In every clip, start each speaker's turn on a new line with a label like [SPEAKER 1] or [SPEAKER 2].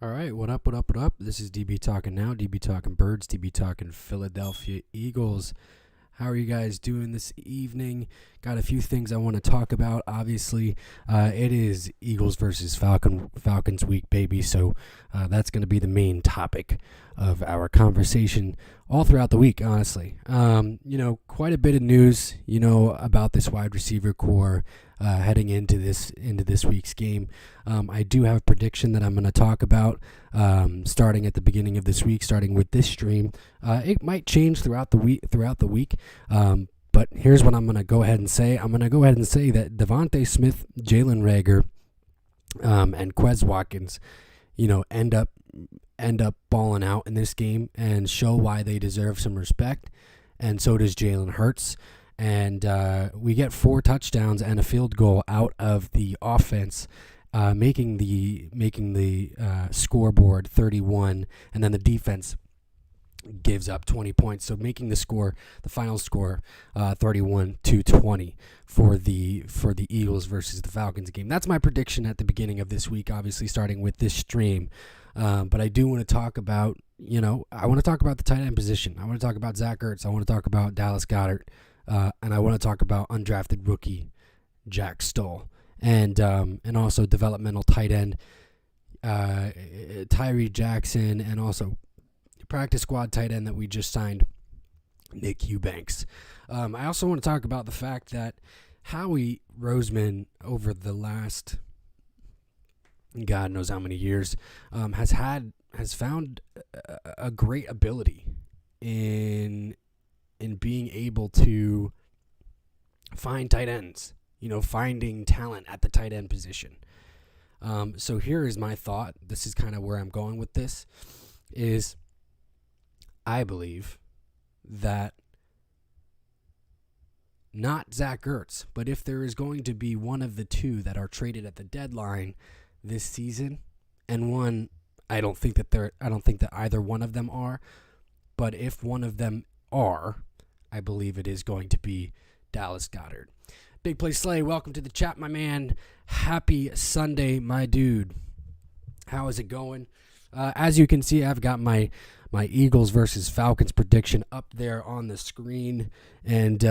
[SPEAKER 1] All right, what up, what up, what up? This is DB Talking Now, DB Talking Birds, DB Talking Philadelphia Eagles. How are you guys doing this evening? Got a few things I want to talk about. Obviously, it is Eagles versus Falcons week, baby. So that's going to be the main topic of our conversation all throughout the week, honestly. Quite a bit of news, about this wide receiver core heading into this week's game. I do have a prediction that I'm going to talk about starting at the beginning of this week, starting with this stream. It might change throughout the week. But here's what I'm going to go ahead and say. I'm going to go ahead and say that Devontae Smith, Jalen Reagor, and Quez Watkins, end up balling out in this game and show why they deserve some respect. And so does Jalen Hurts. And we get 4 touchdowns and a field goal out of the offense, making the scoreboard 31, and then the defense gives up 20 points, so making the final score 31-20 for the Eagles versus the Falcons game. That's my prediction at the beginning of this week, obviously starting with this stream. But I do want to talk about, I want to talk about the tight end position. I want to talk about Zach Ertz. I want to talk about Dallas Goedert. And I want to talk about undrafted rookie Jack Stoll, and also developmental tight end Tyree Jackson, and also practice squad tight end that we just signed, Nick Eubanks. I also want to talk about the fact that Howie Roseman, over the last God knows how many years, has found a great ability in being able to find tight ends, finding talent at the tight end position. So here is my thought. This is kind of where I'm going with this, is I believe that not Zach Ertz, but if there is going to be one of the two that are traded at the deadline this season, and one, I don't think that either one of them are, but if one of them are, I believe it is going to be Dallas Goedert. Big Play Slay, welcome to the chat, my man. Happy Sunday, my dude. How is it going? As you can see, I've got my Eagles versus Falcons prediction up there on the screen, and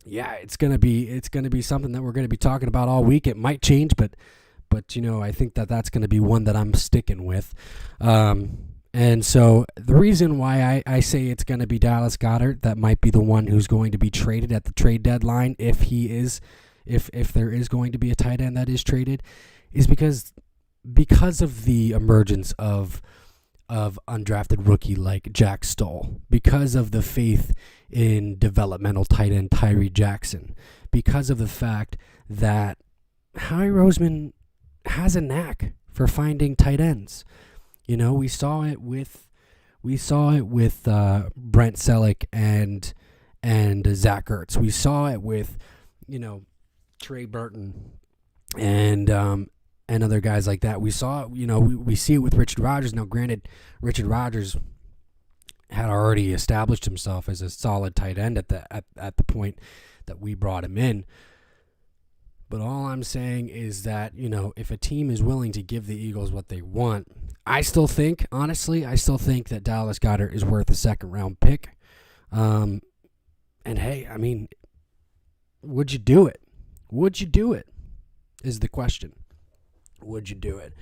[SPEAKER 1] it's gonna be something that we're gonna be talking about all week. It might change, but I think that's gonna be one that I'm sticking with. And so the reason why I say it's going to be Dallas Goedert, that might be the one who's going to be traded at the trade deadline, if there is going to be a tight end that is traded, is because of the emergence of undrafted rookie like Jack Stoll, because of the faith in developmental tight end Tyree Jackson, because of the fact that Howie Roseman has a knack for finding tight ends. We saw it with Brent Selleck and Zach Ertz. We saw it with Trey Burton and other guys like that. We saw we see it with Richard Rodgers. Now, granted, Richard Rodgers had already established himself as a solid tight end at the point that we brought him in. But all I'm saying is that, if a team is willing to give the Eagles what they want, I still think that Dallas Goedert is worth a second-round pick. And hey, I mean, would you do it? Would you do it? Is the question. Would you do it?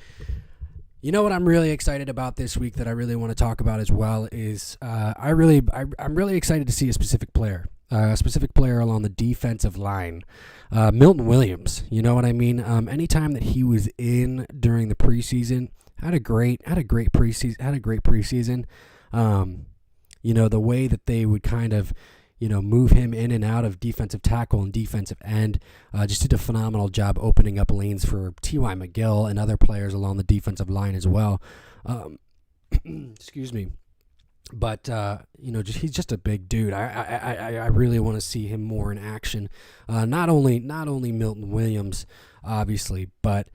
[SPEAKER 1] What I'm really excited about this week that I really want to talk about as well is I'm really excited to see a specific player along the defensive line. Milton Williams, you know what I mean? Anytime that he was in during the preseason, had a great preseason. The way that they would kind of, move him in and out of defensive tackle and defensive end, just did a phenomenal job opening up lanes for T.Y. McGill and other players along the defensive line as well. Excuse me. But he's just a big dude. I really want to see him more in action. Not only Milton Williams, obviously, but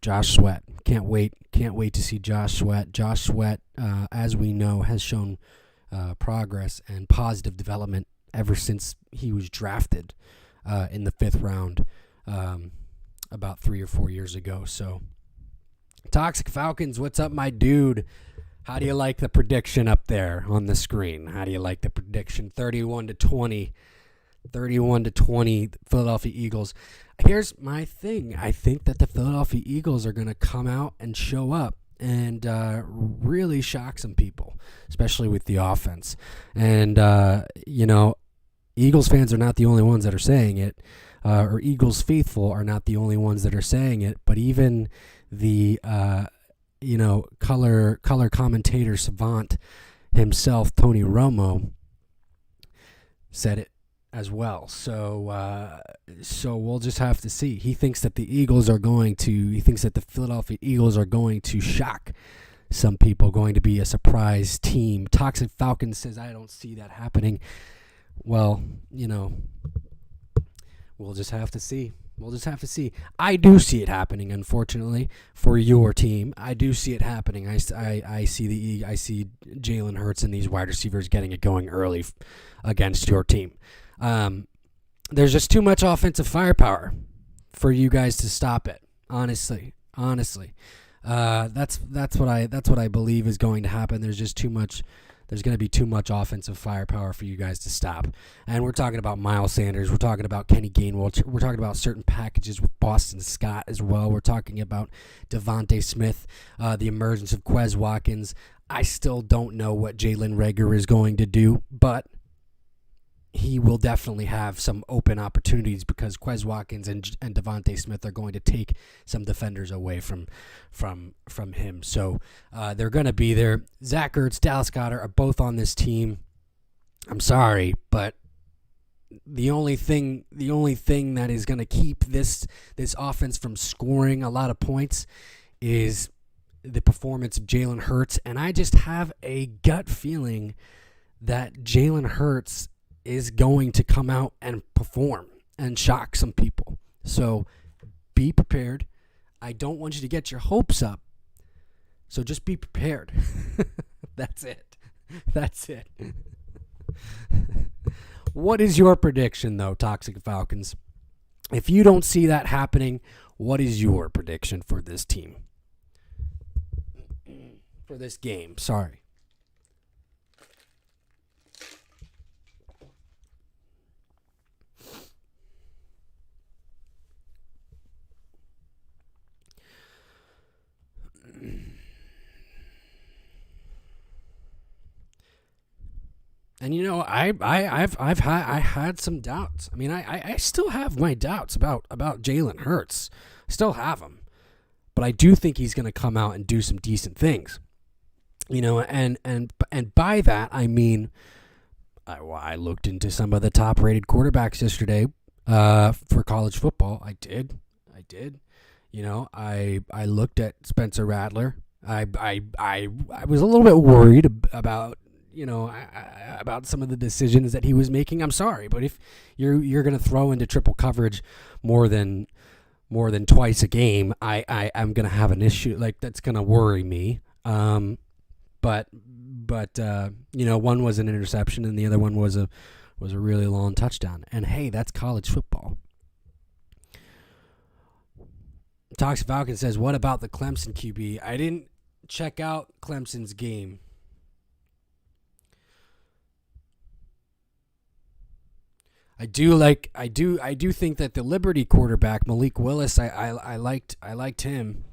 [SPEAKER 1] Josh Sweat. Can't wait to see Josh Sweat. Josh Sweat, as we know, has shown progress and positive development ever since he was drafted in the 5th round about 3 or 4 years ago. So Toxic Falcons, what's up, my dude? How do you like the prediction up there on the screen? How do you like the prediction? 31-20. 31-20, Philadelphia Eagles. Here's my thing. I think that the Philadelphia Eagles are going to come out and show up and really shock some people, especially with the offense. And, Eagles fans are not the only ones that are saying it, or Eagles faithful are not the only ones that are saying it, but even the, color commentator savant himself, Tony Romo, said it as well. So we'll just have to see. He thinks that the Philadelphia Eagles are going to shock some people, going to be a surprise team. Toxic Falcons says, I don't see that happening. Well, we'll just have to see. I do see it happening, unfortunately, for your team. I do see it happening. I see Jalen Hurts and these wide receivers getting it going early against your team. There's just too much offensive firepower for you guys to stop it. Honestly, that's what I believe is going to happen. There's just too much. There's going to be too much offensive firepower for you guys to stop. And we're talking about Miles Sanders. We're talking about Kenny Gainwell. We're talking about certain packages with Boston Scott as well. We're talking about Devontae Smith, the emergence of Quez Watkins. I still don't know what Jalen Reagor is going to do, but he will definitely have some open opportunities because Quez Watkins and Devontae Smith are going to take some defenders away from him. So they're going to be there. Zach Ertz, Dallas Goedert are both on this team. I'm sorry, but the only thing that is going to keep this offense from scoring a lot of points is the performance of Jalen Hurts, and I just have a gut feeling that Jalen Hurts is going to come out and perform and shock some people. So be prepared. I don't want you to get your hopes up. So just be prepared. That's it. What is your prediction, though, Toxic Falcons? If you don't see that happening, what is your prediction for this team? For this game, sorry. And I had some doubts. I mean, I still have my doubts about Jalen Hurts. I still have them, but I do think he's going to come out and do some decent things. And by that I mean, I looked into some of the top rated quarterbacks yesterday for college football. I did. I looked at Spencer Rattler. I was a little bit worried about about some of the decisions that he was making. I'm sorry, but if you're going to throw into triple coverage more than twice a game, I'm going to have an issue. Like, that's going to worry me. But one was an interception and the other one was a really long touchdown. And hey, that's college football. Toxic Falcon says, what about the Clemson QB? I didn't check out Clemson's game. I do think that the Liberty quarterback, Malik Willis, I liked him.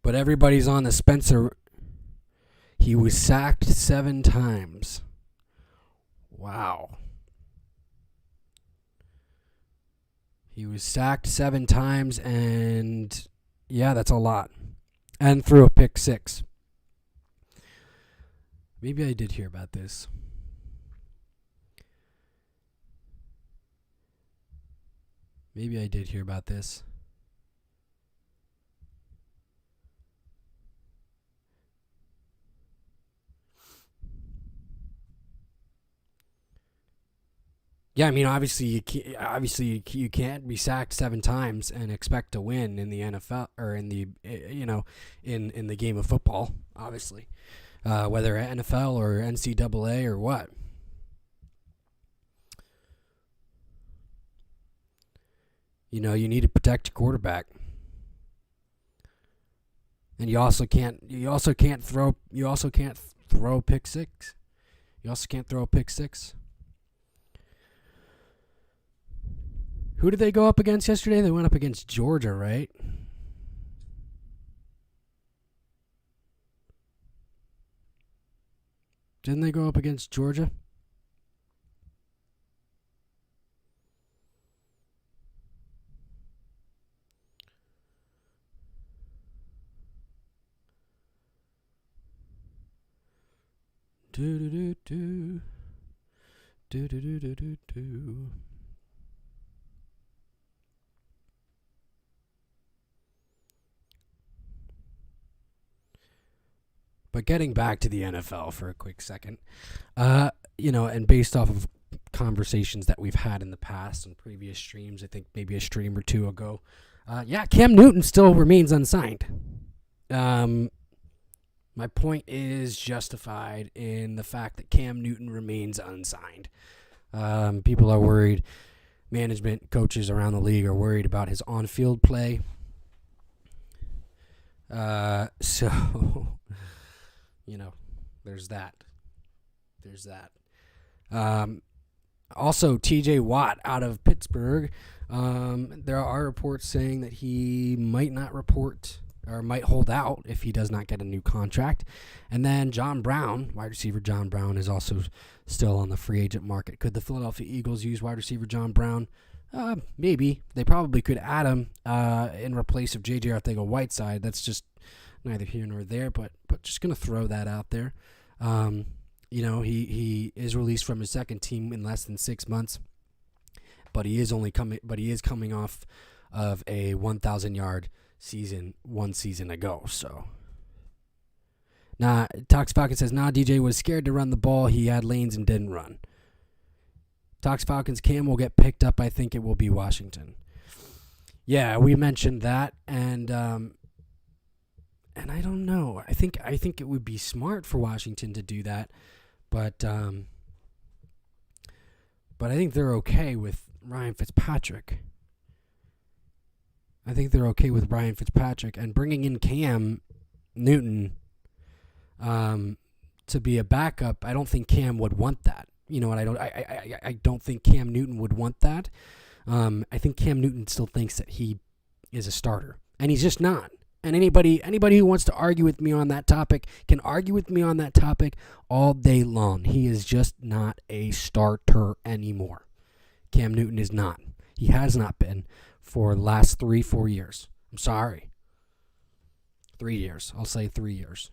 [SPEAKER 1] But everybody's on the Spencer. He was sacked 7 times. Wow. He was sacked 7 times, and yeah, that's a lot. And threw a pick 6. Maybe I did hear about this. Yeah, I mean, you can't be sacked 7 times and expect to win in the NFL or in the in the game of football. Obviously, whether NFL or NCAA or what. You need to protect your quarterback, and you also can't throw pick six. You also can't throw a pick six. Who did they go up against yesterday? They went up against Georgia, right? Didn't they go up against Georgia? Do do do do do do do do do do. But getting back to the NFL for a quick second, and based off of conversations that we've had in the past on previous streams, I think maybe a stream or two ago, Cam Newton still remains unsigned. My point is justified in the fact that Cam Newton remains unsigned. People are worried. Management, coaches around the league are worried about his on-field play. There's that. Also, T.J. Watt out of Pittsburgh. There are reports saying that he might not report or might hold out if he does not get a new contract. And then John Brown, wide receiver John Brown, is also still on the free agent market. Could the Philadelphia Eagles use wide receiver John Brown? Maybe. They probably could add him in replace of J.J. Arcega-Whiteside. That's just neither here nor there, but just going to throw that out there. He is released from his second team in less than 6 months, but he is coming off of a 1,000-yard season 1 season ago. So, Tox Falcon says, DJ was scared to run the ball. He had lanes and didn't run. Tox Falcons, Cam will get picked up. I think it will be Washington. Yeah, we mentioned that, and I don't know. I think it would be smart for Washington to do that, but I think they're okay with Ryan Fitzpatrick. And bringing in Cam Newton to be a backup. I don't think Cam would want that. You know what? I don't think Cam Newton would want that. I think Cam Newton still thinks that he is a starter, and he's just not. And anybody who wants to argue with me on that topic can argue with me on that topic all day long. He is just not a starter anymore. Cam Newton is not. He has not been for the last 3-4 years. I'm sorry. 3 years. I'll say 3 years.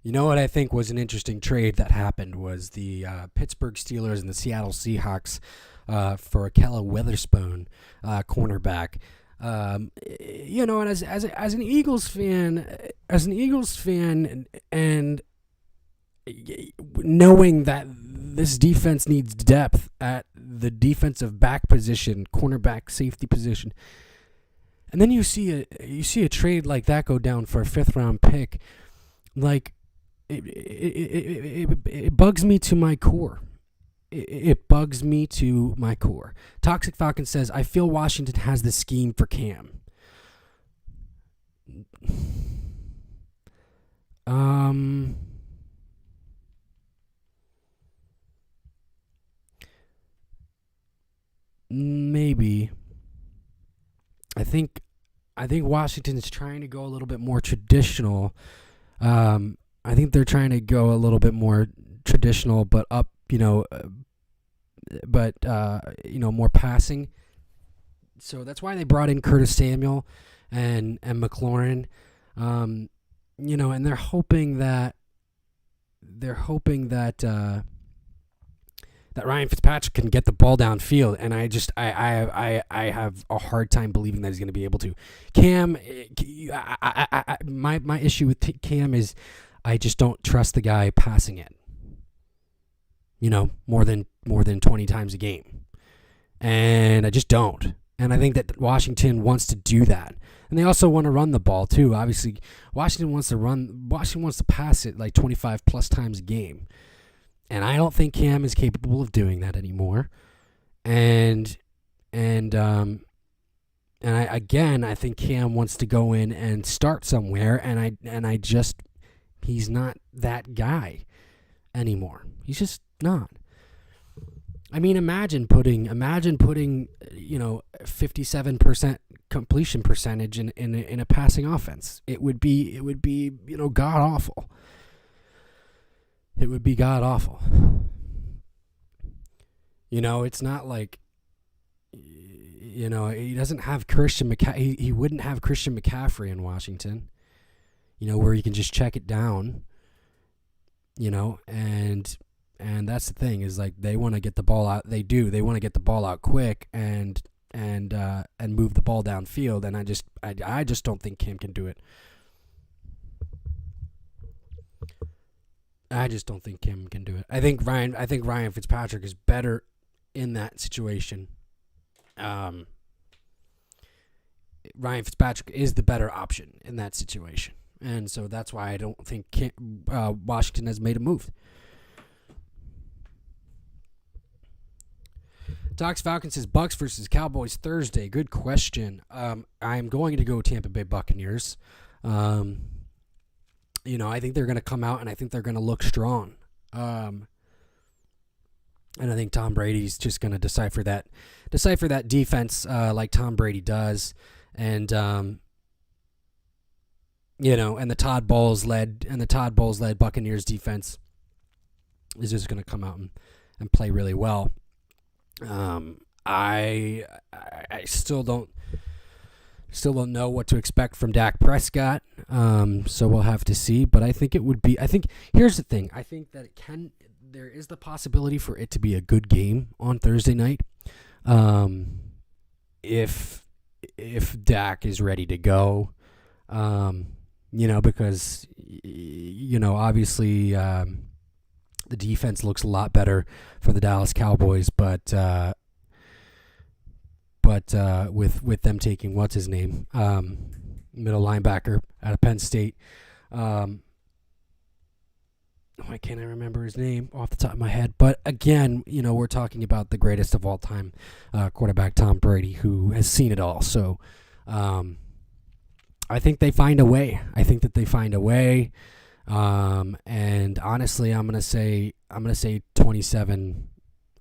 [SPEAKER 1] You know what I think was an interesting trade that happened was the Pittsburgh Steelers and the Seattle Seahawks for Akella Witherspoon, cornerback. And as an Eagles fan, and knowing that this defense needs depth at the defensive back position, cornerback, safety position, and then you see a trade like that go down for a 5th-round pick, like. It bugs me to my core. It bugs me to my core. Toxic Falcon says, I feel Washington has the scheme for Cam. Maybe. I think Washington is trying to go a little bit more traditional. I think they're trying to go a little bit more traditional, but up, more passing. So that's why they brought in Curtis Samuel and McLaurin, and they're hoping that that Ryan Fitzpatrick can get the ball downfield, and I have a hard time believing that he's going to be able to. Cam, my issue with Cam is I just don't trust the guy passing it. More than 20 times a game, and I just don't. And I think that Washington wants to do that, and they also want to run the ball too. Obviously, Washington wants to pass it like 25 plus times a game. And I don't think Cam is capable of doing that anymore. And I think Cam wants to go in and start somewhere, and he's not that guy anymore. He's just not. I mean, imagine putting 57% completion percentage in a passing offense. It would be god awful. It would be god awful. It's not like, he doesn't have Christian McCaffrey. He wouldn't have Christian McCaffrey in Washington, where you can just check it down, and that's the thing is like they want to get the ball out. They want to get the ball out quick and move the ball downfield. And I just don't think Cam can do it. I just don't think Cam can do it. I think Ryan Fitzpatrick is better in that situation. Ryan Fitzpatrick is the better option in that situation. And so that's why I don't think Washington has made a move. Docs Falcons says Bucks versus Cowboys Thursday. Good question. I'm going to go Tampa Bay Buccaneers. I think they're going to come out, and I think they're going to look strong. And I think Tom Brady's just going to decipher that defense like Tom Brady does, and and the Todd Bowles led Buccaneers defense is just going to come out and play really well. I still don't know what to expect from Dak Prescott. So we'll have to see. But I think here's the thing. I think that there is the possibility for it to be a good game on Thursday night. If Dak is ready to go, because, obviously, the defense looks a lot better for the Dallas Cowboys, but with them taking what's his name, middle linebacker out of Penn State. Why can't I remember his name off the top of my head? But again, we're talking about the greatest of all time, quarterback Tom Brady, who has seen it all. So, I think they find a way. And honestly, I'm gonna say 27.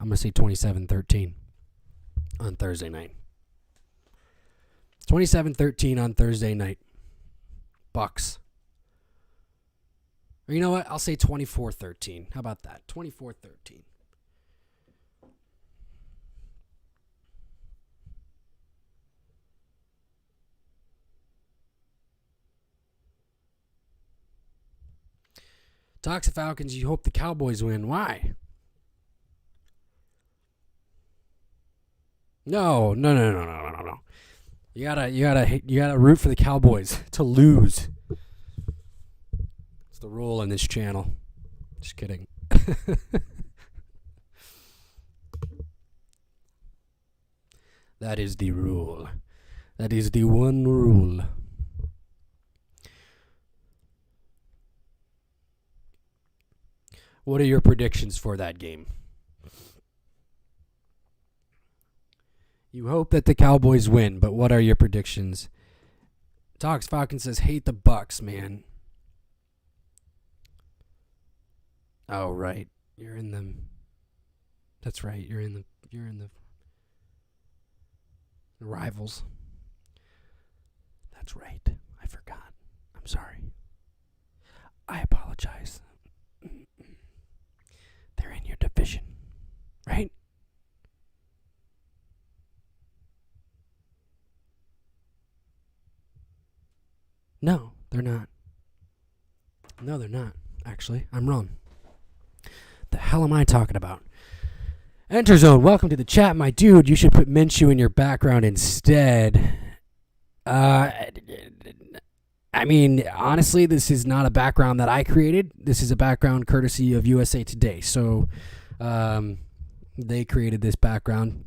[SPEAKER 1] I'm gonna say 27-13 on Thursday night. 27-13 on Thursday night. Bucks. Or you know what? I'll say 24-13. How about that? 24-13. Talks of Falcons, you hope the Cowboys win. Why? No. You gotta root for the Cowboys to lose. It's the rule in this channel. Just kidding. That is the rule. That is the one rule. What are your predictions for that game? You hope that the Cowboys win, but what are your predictions? Talks Falcon says, hate the Bucks, man. Oh, right. You're in the... That's right. You're in the rivals. That's right. I forgot. I'm sorry. I apologize. They're in your division, right? No, they're not. No, they're not. Actually, I'm wrong. The hell am I talking about? Enter Zone, welcome to the chat, my dude. You should put Minshew in your background instead. I mean, honestly, this is not a background that I created. This is a background courtesy of USA Today. So, they created this background.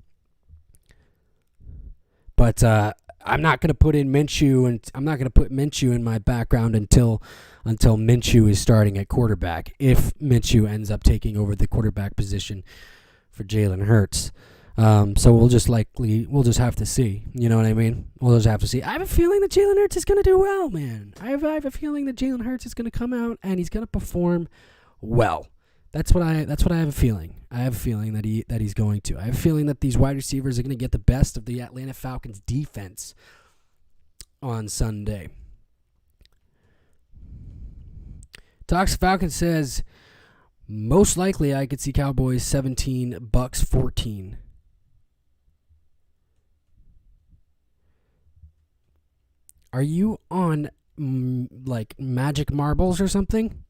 [SPEAKER 1] But I'm not going to put in Minshew, and I'm not going to put Minshew in my background until Minshew is starting at quarterback. If Minshew ends up taking over the quarterback position for Jalen Hurts. So we'll just have to see. You know what I mean? We'll just have to see. I have a feeling that Jalen Hurts is going to do well, man. I have a feeling that Jalen Hurts is going to come out and he's going to perform well. That's what I have a feeling. I have a feeling that he's going to. I have a feeling that these wide receivers are going to get the best of the Atlanta Falcons defense on Sunday. Talks Falcons says, most likely I could see Cowboys 17, Bucks 14. Are you on like magic marbles or something?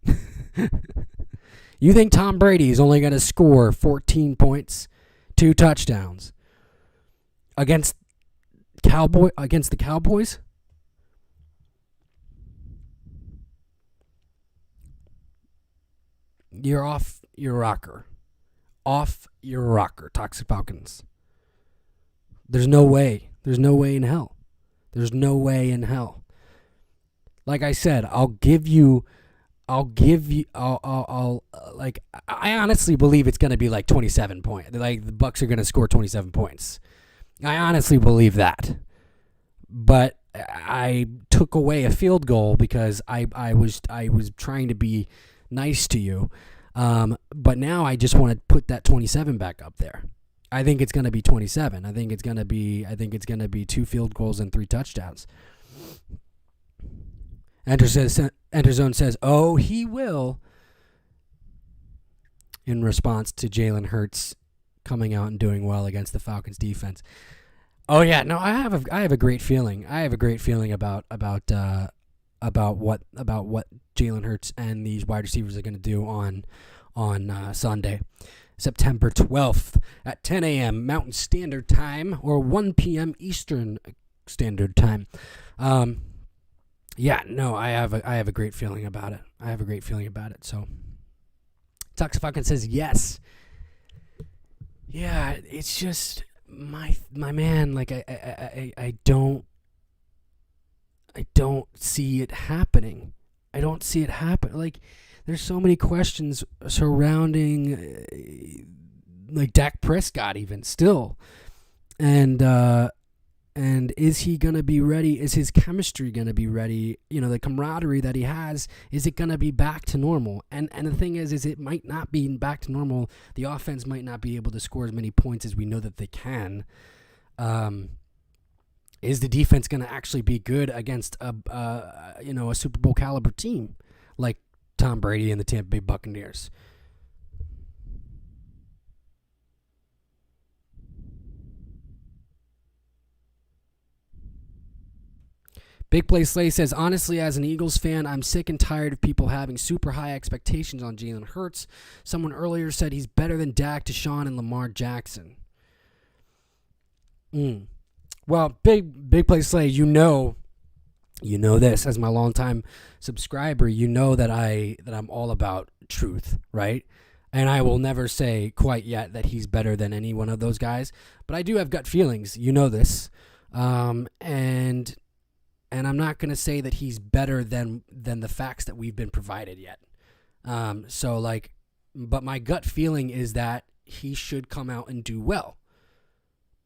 [SPEAKER 1] You think Tom Brady is only going to score 14 points, 2 touchdowns against the Cowboys? You're off your rocker. Off your rocker, Toxic Falcons. There's no way. There's no way in hell. There's no way in hell. Like I said, I honestly believe it's going to be like 27 points. Like the Bucks are going to score 27 points. I honestly believe that. But I took away a field goal because I was trying to be nice to you. But now I just want to put that 27 back up there. I think it's going to be 27. I think it's going to be 2 field goals and 3 touchdowns. Enterzone says, "Oh, he will." In response to Jalen Hurts coming out and doing well against the Falcons defense. Oh yeah, no, I have a great feeling. I have a great feeling about what Jalen Hurts and these wide receivers are going to do on Sunday, September 12th at 10 a.m. Mountain Standard Time or 1 p.m. Eastern Standard Time. Yeah, no, I have a great feeling about it. So, Toxifucking says yes. Yeah, it's just my man. Like I don't see it happening. I don't see it happen. Like there's so many questions surrounding like Dak Prescott even still, and is he going to be ready? Is his chemistry going to be ready? You know, the camaraderie that he has, is it going to be back to normal? And the thing is it might not be back to normal. The offense might not be able to score as many points as we know that they can. Is the defense going to actually be good against a Super Bowl caliber team like Tom Brady and the Tampa Bay Buccaneers? Big Play Slay says, honestly, as an Eagles fan, I'm sick and tired of people having super high expectations on Jalen Hurts. Someone earlier said he's better than Dak, Deshaun, and Lamar Jackson. Well, Big Play Slay, you know this as my longtime subscriber. You know that I'm all about truth, right? And I will never say quite yet that he's better than any one of those guys. But I do have gut feelings. You know this, and I'm not going to say that he's better than the facts that we've been provided yet. But my gut feeling is that he should come out and do well.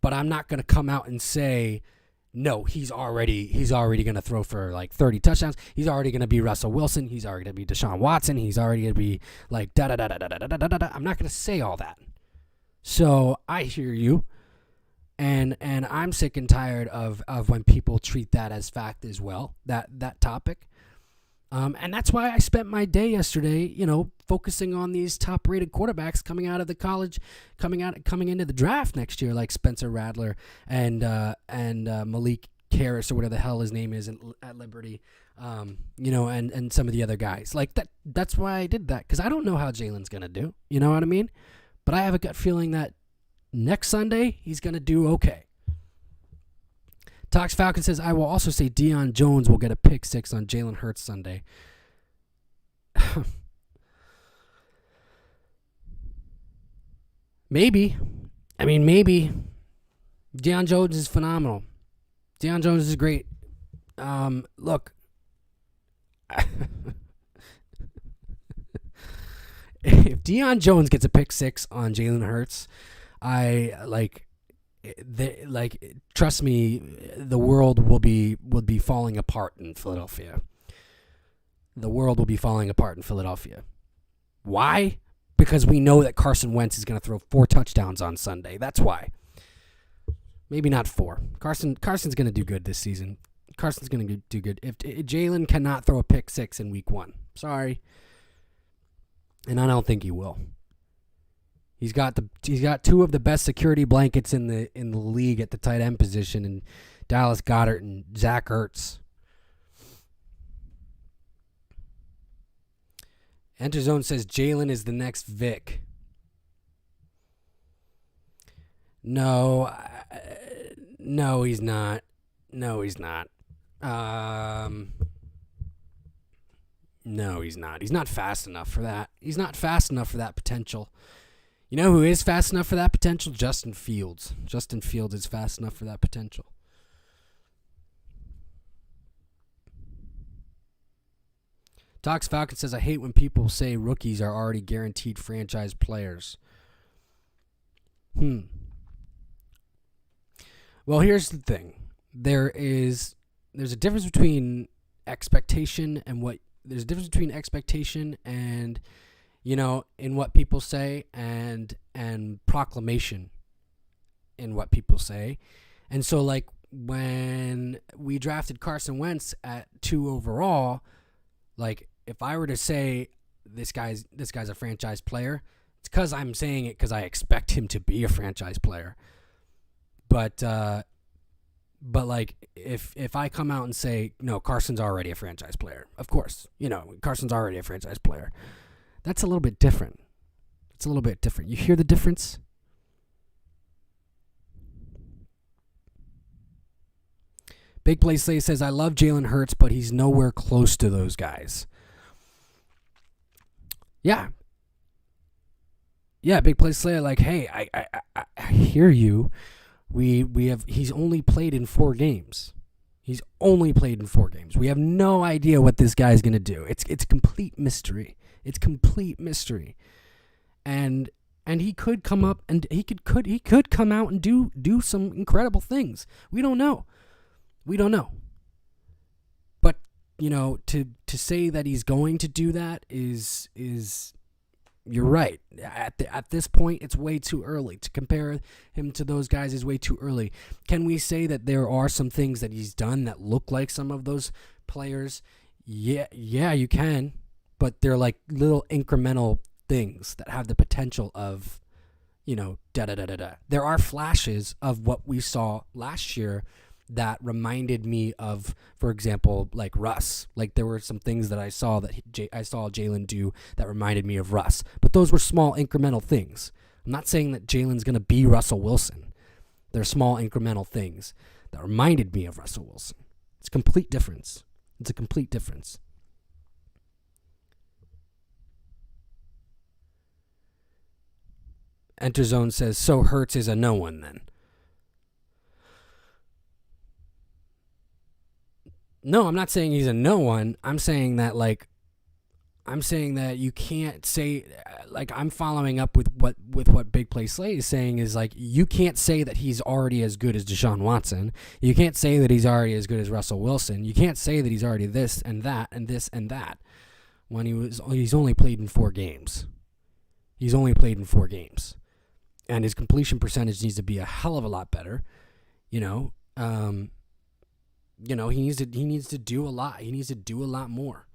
[SPEAKER 1] But I'm not going to come out and say, no, he's already going to throw for like 30 touchdowns. He's already going to be Russell Wilson. He's already going to be Deshaun Watson. He's already going to be like da-da-da-da-da-da-da-da-da. I'm not going to say all that. So I hear you. And I'm sick and tired of when people treat that as fact as well, that topic. And that's why I spent my day yesterday, focusing on these top-rated quarterbacks coming out of the college, coming into the draft next year, like Spencer Rattler and Malik Harris or whatever the hell his name is at Liberty, and some of the other guys. Like that. That's why I did that, because I don't know how Jalen's gonna do. You know what I mean? But I have a gut feeling that Next Sunday, he's going to do okay. Tox Falcon says, I will also say Deion Jones will get a pick 6 on Jalen Hurts Sunday. Maybe. I mean, maybe. Deion Jones is phenomenal. Deion Jones is great. Look. If Deion Jones gets a pick 6 on Jalen Hurts, trust me, the world will be falling apart in Philadelphia. The world will be falling apart in Philadelphia. Why? Because we know that Carson Wentz is going to throw 4 touchdowns on Sunday. That's why. Maybe not 4. Carson's going to do good this season. Carson's going to do good. If Jalen cannot throw a pick 6 in week 1. Sorry. And I don't think he will. He's got 2 of the best security blankets in the league at the tight end position, and Dallas Goedert and Zach Ertz. Enterzone says Jalen is the next Vic. No, he's not. No, he's not. No, he's not. He's not fast enough for that. He's not fast enough for that potential. You know who is fast enough for that potential? Justin Fields. Justin Fields is fast enough for that potential. Tox Falcon says, I hate when people say rookies are already guaranteed franchise players. Well, here's the thing. There's a difference between expectation and there's a difference between expectation and, in what people say and proclamation in what people say. And so, like, when we drafted Carson Wentz at 2 overall, like, if I were to say this guy's a franchise player, it's because I'm saying it because I expect him to be a franchise player. But like, if I come out and say, no, Carson's already a franchise player, of course, Carson's already a franchise player. That's a little bit different. It's a little bit different. You hear the difference? Big Play Slay says, I love Jalen Hurts, but he's nowhere close to those guys. Yeah. Yeah, Big Play Slay, like, hey, I hear you. He's only played in 4 games. He's only played in 4 games. We have no idea what this guy's going to do. It's complete mystery. It's complete mystery. And he could come up and he could come out and do some incredible things. We don't know. But, to say that he's going to do that is you're right. At this point, it's way too early. To compare him to those guys is way too early. Can we say that there are some things that he's done that look like some of those players? Yeah, you can. But they're like little incremental things that have the potential of, da-da-da-da-da. There are flashes of what we saw last year that reminded me of, for example, like Russ. Like, there were some things that I saw Jalen do that reminded me of Russ. But those were small incremental things. I'm not saying that Jalen's going to be Russell Wilson. They're small incremental things that reminded me of Russell Wilson. It's a complete difference. It's a complete difference. Enterzone says, so Hurts is a no one then. No, I'm not saying he's a no one. I'm saying that you can't say, like, I'm following up with what Big Play Slay is saying is, like, you can't say that he's already as good as Deshaun Watson. You can't say that he's already as good as Russell Wilson. You can't say that he's already this and that and this and that when he's only played in 4 games. He's only played in 4 games. And his completion percentage needs to be a hell of a lot better. He needs to do a lot. He needs to do a lot more.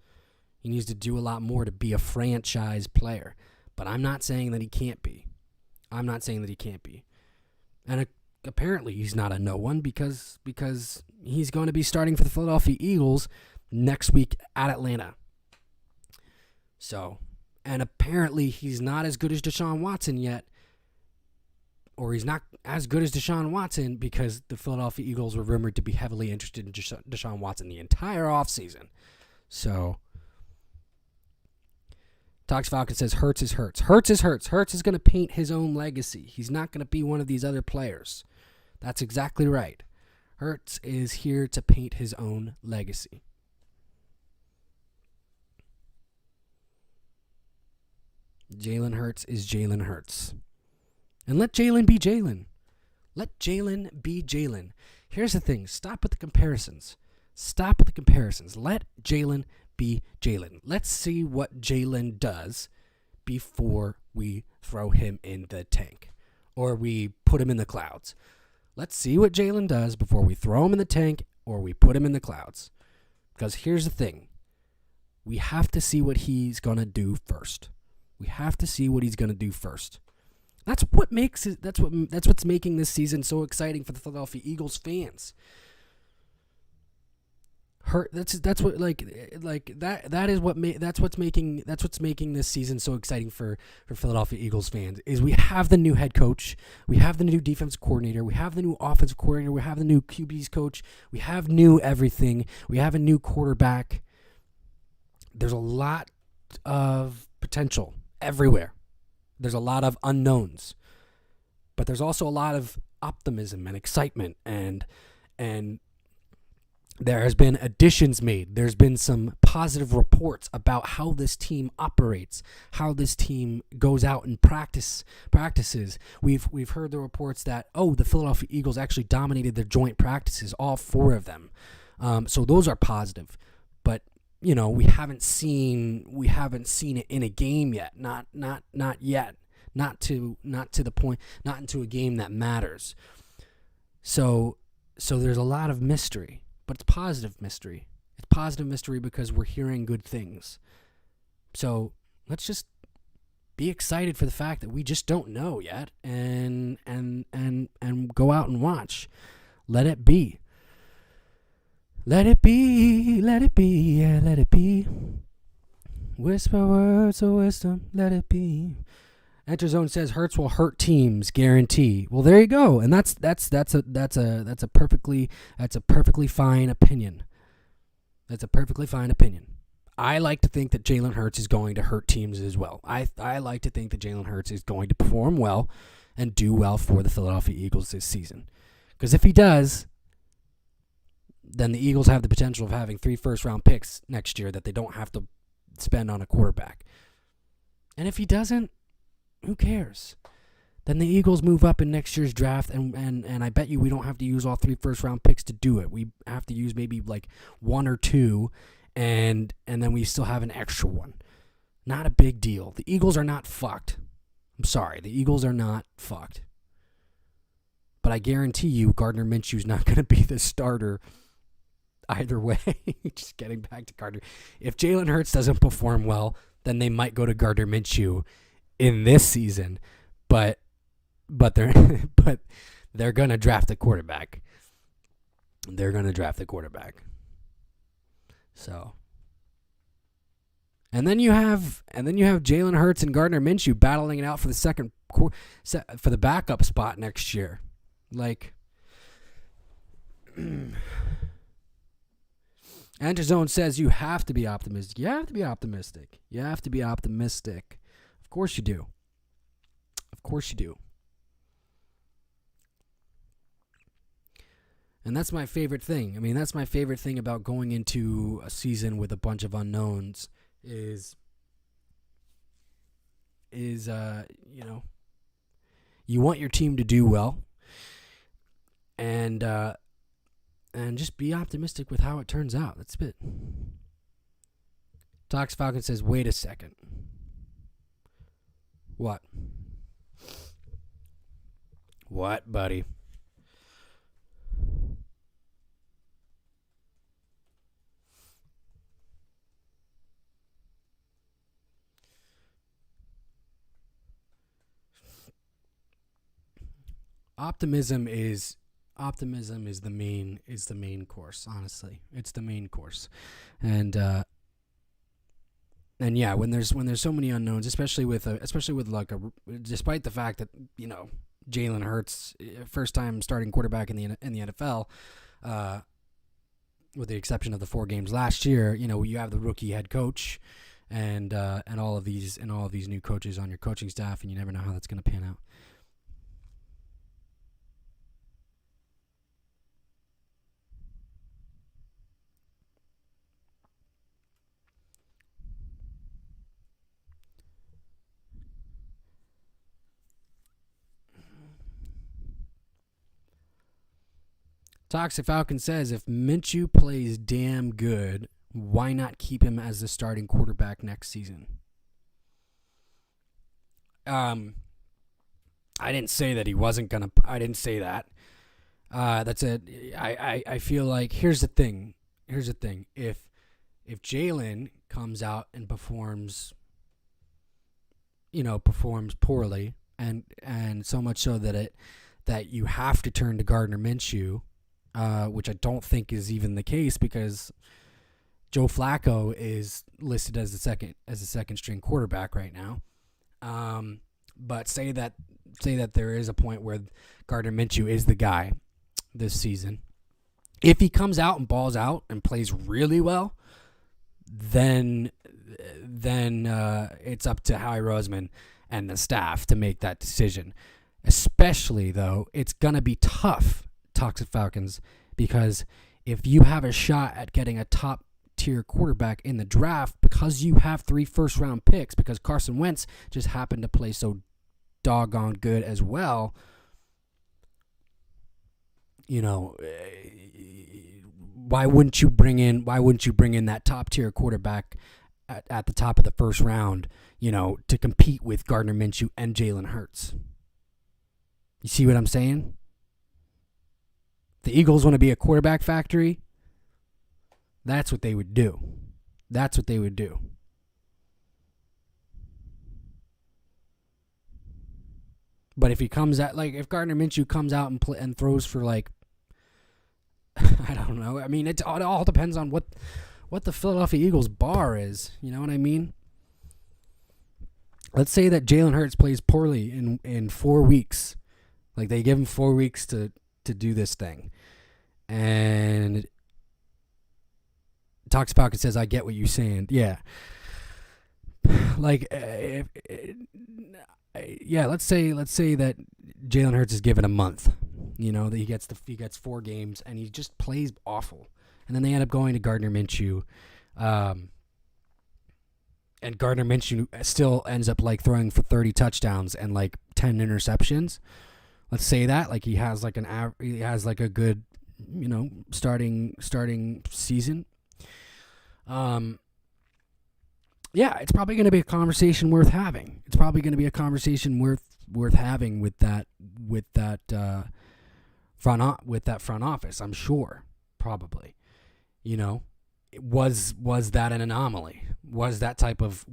[SPEAKER 1] He needs to do a lot more to be a franchise player. But I'm not saying that he can't be. And apparently he's not a no one because he's going to be starting for the Philadelphia Eagles next week at Atlanta. So, and apparently he's not as good as Deshaun Watson yet. or he's not as good as Deshaun Watson, because the Philadelphia Eagles were rumored to be heavily interested in Deshaun Watson the entire offseason. So, Talks Falcon says Hurts is Hurts. Hurts is Hurts. Hurts is going to paint his own legacy. He's not going to be one of these other players. That's exactly right. Hurts is here to paint his own legacy. Jalen Hurts is Jalen Hurts. And let Jalen be Jalen. Let Jalen be Jalen. Here's the thing. Stop with the comparisons. Stop with the comparisons. Let Jalen be Jalen. Let's see what Jalen does before we throw him in the tank or we put him in the clouds. Let's see what Jalen does before we throw him in the tank or we put him in the clouds. Because here's the thing. We have to see what he's going to do first. We have to see what he's going to do first. That's what makes it. That's what's making this season so exciting for the Philadelphia Eagles fans. That's what's making this season so exciting for Philadelphia Eagles fans. Is we have the new head coach, we have the new defensive coordinator, we have the new offensive coordinator, we have the new QB's coach, we have new everything, we have a new quarterback. There's a lot of potential everywhere. There's a lot of unknowns, but there's also a lot of optimism and excitement, and there has been additions made. There's been some positive reports about how this team operates, how this team goes out and practices. We've heard the reports that the Philadelphia Eagles actually dominated their joint practices, all 4 of them. So those are positive, but we haven't seen it in a game yet. Not yet. Not to the point. Not into a game that matters. So there's a lot of mystery, but it's positive mystery. It's positive mystery because we're hearing good things. So let's just be excited for the fact that we just don't know yet, and go out and watch. Let it be. Let it be, let it be, yeah, let it be. Whisper words of wisdom, let it be. Enterzone says Hurts will hurt teams, guarantee. Well, there you go, and that's a perfectly fine opinion. That's a perfectly fine opinion. I like to think that Jalen Hurts is going to hurt teams as well. I like to think that Jalen Hurts is going to perform well and do well for the Philadelphia Eagles this season. Because if he does, then the Eagles have the potential of having 3 first-round picks next year that they don't have to spend on a quarterback. And if he doesn't, who cares? Then the Eagles move up in next year's draft, and I bet you we don't have to use all 3 first-round picks to do it. We have to use maybe like 1 or 2, and then we still have an extra one. Not a big deal. The Eagles are not fucked. I'm sorry. The Eagles are not fucked. But I guarantee you Gardner Minshew's not going to be the starter either way. Just getting back to Gardner. If Jalen Hurts doesn't perform well, then they might go to Gardner Minshew in this season, but they're gonna draft a quarterback. They're gonna draft a quarterback. So, and then you have Jalen Hurts and Gardner Minshew battling it out for the backup spot next year. Like, Enterzone says you have to be optimistic. You have to be optimistic. You have to be optimistic. Of course you do. Of course you do. And that's my favorite thing. I mean, that's my favorite thing about going into a season with a bunch of unknowns is you want your team to do well, and just be optimistic with how it turns out. That's it. Talks Falcon says, wait a second. What? What, buddy? Optimism is the main course. Honestly, it's the main course, and yeah, when there's so many unknowns, especially with despite the fact that Jalen Hurts, first time starting quarterback in the NFL, with the exception of the 4 games last year. You have the rookie head coach, and all of these new coaches on your coaching staff, and you never know how that's going to pan out. Toxic Falcon says, if Minshew plays damn good, why not keep him as the starting quarterback next season? I didn't say that he wasn't going to. I didn't say that. That's it. I feel like, here's the thing. If Jalen comes out and performs poorly, and so much so that you have to turn to Gardner Minshew, which I don't think is even the case, because Joe Flacco is listed as the second string quarterback right now. But say that there is a point where Gardner Minshew is the guy this season. If he comes out and balls out and plays really well, then it's up to Howie Roseman and the staff to make that decision. Especially, though, it's going to be tough, Toxic Falcons, because if you have a shot at getting a top-tier quarterback in the draft, because you have 3 first-round picks, because Carson Wentz just happened to play so doggone good as well, why wouldn't you bring in that top-tier quarterback at the top of the first round, to compete with Gardner Minshew and Jalen Hurts? You see what I'm saying? The Eagles want to be a quarterback factory. That's what they would do. But if he comes out, if Gardner Minshew comes out and throws for I don't know. I mean, it all depends on what the Philadelphia Eagles bar is. You know what I mean? Let's say that Jalen Hurts plays poorly in 4 weeks. They give him 4 weeks to do this thing. And Toxic Falcon says, I get what you're saying. Yeah. Let's say that Jalen Hurts is given a month. That he gets 4 games and he just plays awful. And then they end up going to Gardner Minshew. And Gardner Minshew still ends up throwing for 30 touchdowns and 10 interceptions. Let's say that he has a good starting season. It's probably going to be a conversation worth having. It's probably going to be a conversation worth having with that front office. I'm sure, probably. Was that an anomaly? Was that type of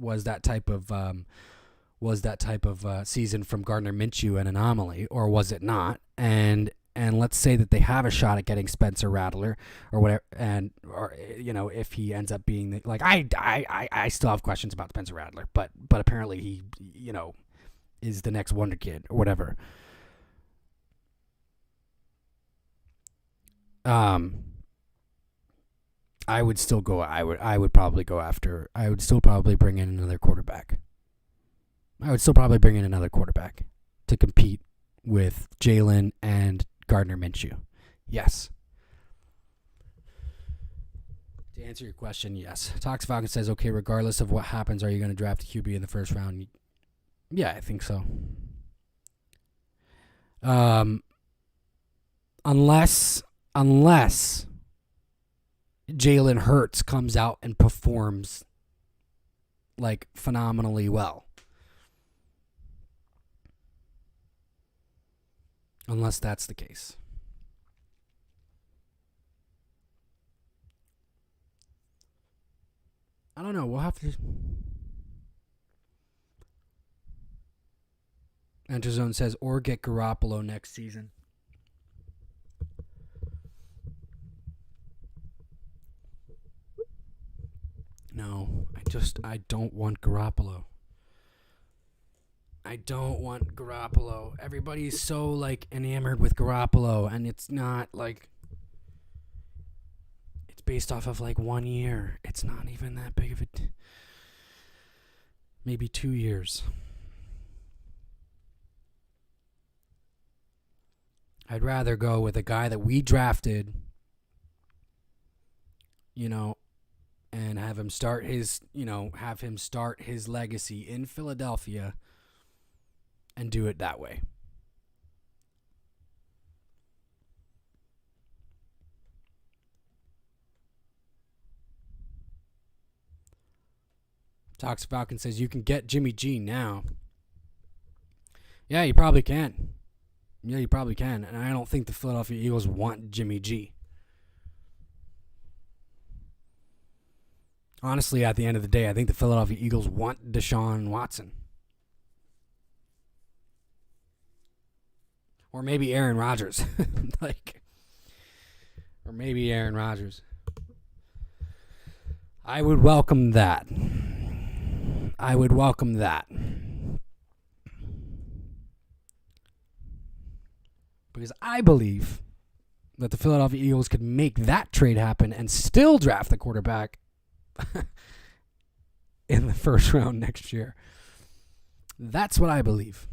[SPEAKER 1] season from Gardner Minshew an anomaly, or was it not? And let's say that they have a shot at getting Spencer Rattler or whatever, or if he ends up being I still have questions about Spencer Rattler, but apparently he is the next wonder kid or whatever. I would still go. I would probably go after. I would still probably bring in another quarterback. To compete with Jalen and Gardner Minshew. Yes. To answer your question, yes. Tox Falcon says, okay, regardless of what happens, are you going to draft a QB in the first round? Yeah, I think so. Unless Jalen Hurts comes out and performs phenomenally well. Unless that's the case. I don't know. We'll have to. Enterzone says, or get Garoppolo next season. No, I don't want Garoppolo. I don't want Garoppolo. Everybody's so, like, enamored with Garoppolo, and it's not, like, it's based off of, like, 1 year. It's not even that big of a... maybe 2 years. I'd rather go with a guy that we drafted, you know, and have him start his legacy in Philadelphia and do it that way. Talks Falcon says you can get Jimmy G now. Yeah, you probably can. Yeah, you probably can. And I don't think the Philadelphia Eagles want Jimmy G. Honestly, at the end of the day, I think the Philadelphia Eagles want Deshaun Watson. Or maybe Aaron Rodgers. Or maybe Aaron Rodgers. I would welcome that. I would welcome that. Because I believe that the Philadelphia Eagles could make that trade happen and still draft the quarterback in the first round next year. That's what I believe.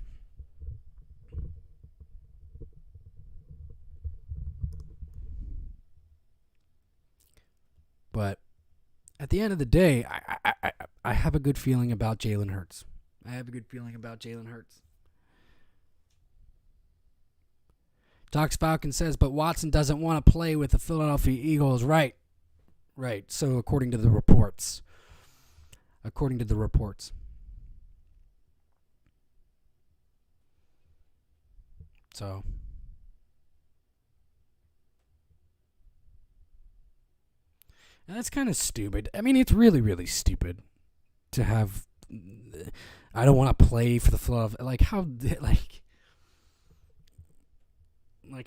[SPEAKER 1] But at the end of the day, I have a good feeling about Jalen Hurts. Docs Falcon says, but Watson doesn't want to play with the Philadelphia Eagles. Right. So according to the reports. So. And that's kind of stupid. I mean, it's really, really stupid to have. I don't want to play for the Philadelphia.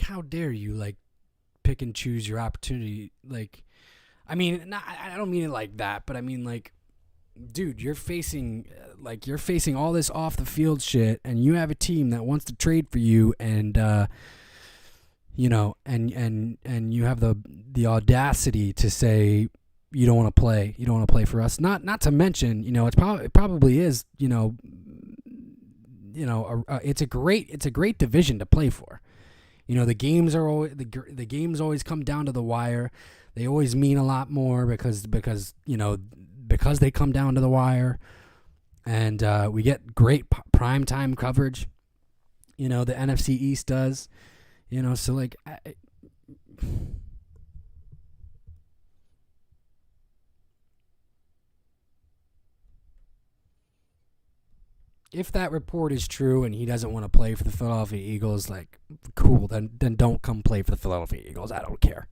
[SPEAKER 1] How dare you pick and choose your opportunity? I mean, I don't mean it like that, but I mean dude, you're facing all this off the field shit, and you have a team that wants to trade for you, and and you have the audacity to say you don't want to play. You don't want to play for us. Not to mention, it probably is, it's a great division to play for. The games are always, the games always come down to the wire. They always mean a lot more because they come down to the wire, and we get great prime time coverage. The NFC East does. So if that report is true and he doesn't want to play for the Philadelphia Eagles, cool, then don't come play for the Philadelphia Eagles. I don't care.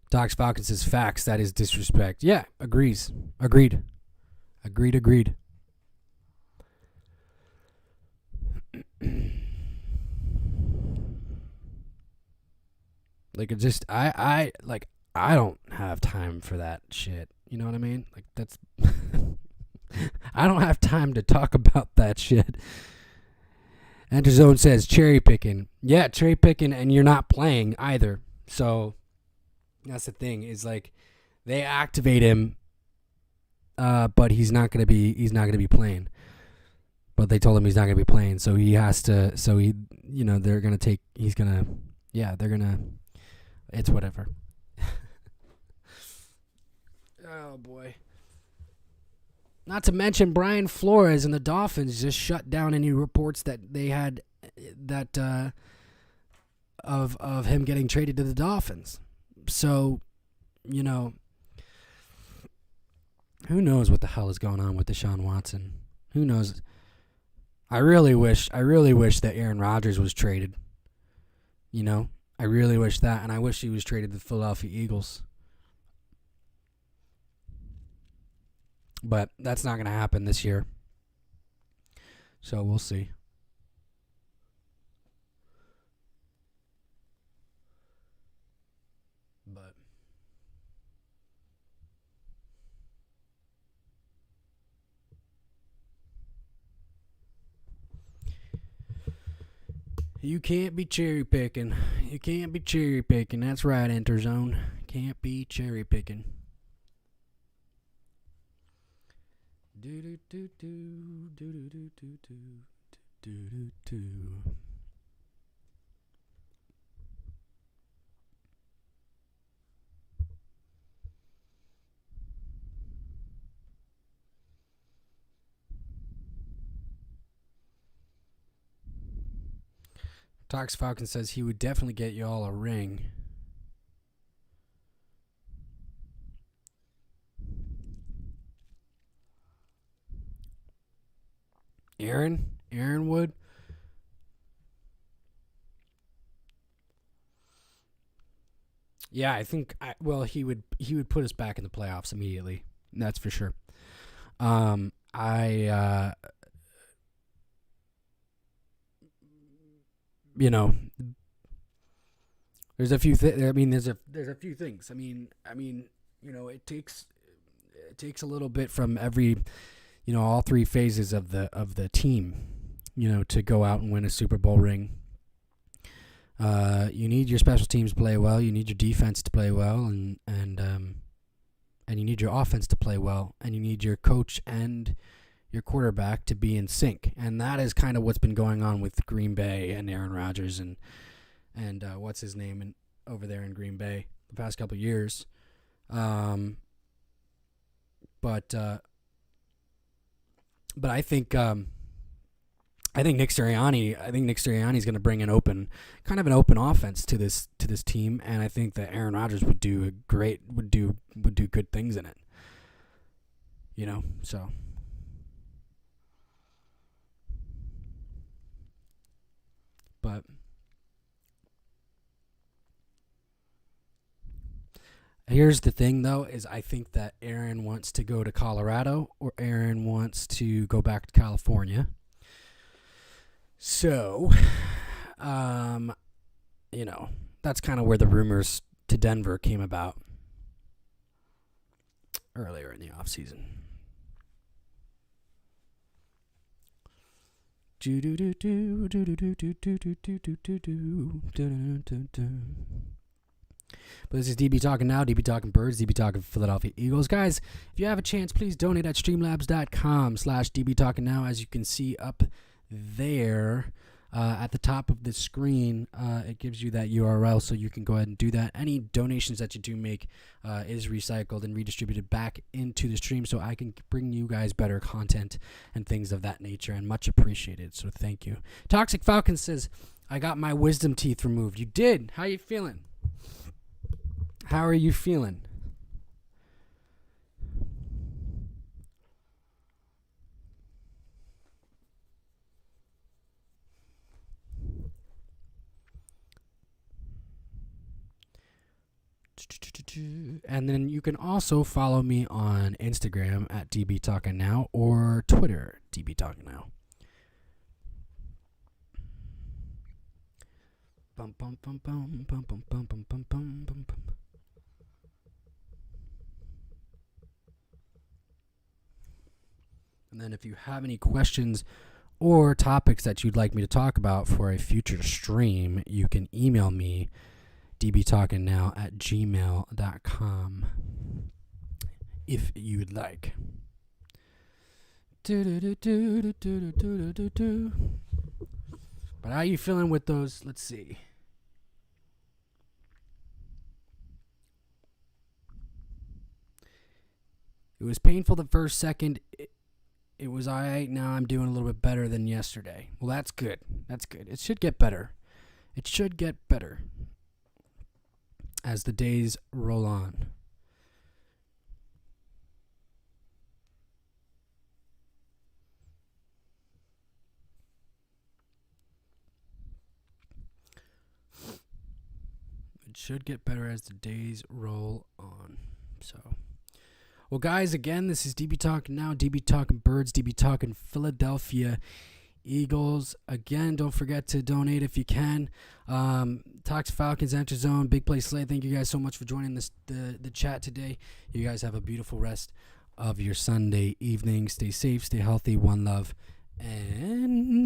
[SPEAKER 1] Docs Falcon says facts. That is disrespect. Yeah, agreed. I don't have time for that shit. You know what I mean? That's I don't have time to talk about that shit. Enterzone says cherry picking. Yeah, cherry picking, and you're not playing either. So that's the thing, is they activate him, but he's not gonna be playing. But they told him he's not gonna be playing, so he has to. So they're gonna take. He's gonna. Yeah, they're gonna. It's whatever. Oh boy. Not to mention Brian Flores and the Dolphins just shut down any reports that they had of him getting traded to the Dolphins. So, who knows what the hell is going on with Deshaun Watson? Who knows? I really wish that Aaron Rodgers was traded. I really wish that, and I wish he was traded to the Philadelphia Eagles. But that's not going to happen this year. So we'll see. You can't be cherry picking. You can't be cherry picking. That's right, Enter Zone. Can't be cherry picking. Do do do do do do do do do do do. Tox Falcon says he would definitely get you all a ring. Aaron would. Yeah, I think. He would put us back in the playoffs immediately. That's for sure. There's a few there's a few things. It takes a little bit from every, all three phases of the team, to go out and win a Super Bowl ring. You need your special teams to play well. You need your defense to play well, and you need your offense to play well, and you need your coach and your quarterback to be in sync. And that is kind of what's been going on with Green Bay and Aaron Rodgers and what's his name over there in Green Bay the past couple of years. But I think Nick Sirianni is going to bring an open offense to this team, and I think that Aaron Rodgers would do good things in it. So. But here's the thing, though, is I think that Aaron wants to go to Colorado or Aaron wants to go back to California. So, that's kind of where the rumors to Denver came about earlier in the offseason. But this is DB Talking Now, DB Talking Birds, DB Talking Philadelphia Eagles. Guys, if you have a chance, please donate at streamlabs.com/DB Talking Now. As you can see up there at the top of the screen, it gives you that URL, so you can go ahead and do that. Any donations that you do make is recycled and redistributed back into the stream, so I can bring you guys better content and things of that nature, and much appreciated, so thank you. Toxic Falcon says, I got my wisdom teeth removed. You did? How you feeling? How are you feeling? And then you can also follow me on Instagram at DB Talking Now or Twitter DB Talking Now. Bum bum bum bum bum bum bum bum bum bum bum. And then if you have any questions or topics that you'd like me to talk about for a future stream, you can email me dbtalkingnow@gmail.com if you would like. But how are you feeling with those? Let's see. It was painful the first second. It was all right. Now I'm doing a little bit better than yesterday. Well, that's good. That's good. It should get better. It should get better as the days roll on. It should get better as the days roll on. So, well, guys, again, this is DB Talking Now, DB Talking Birds, DB Talking Philadelphia Eagles. Again, don't forget to donate if you can. Talks Falcons, Enter Zone, Big Play Slay. Thank you guys so much for joining the chat today. You guys have a beautiful rest of your Sunday evening. Stay safe, stay healthy, one love, and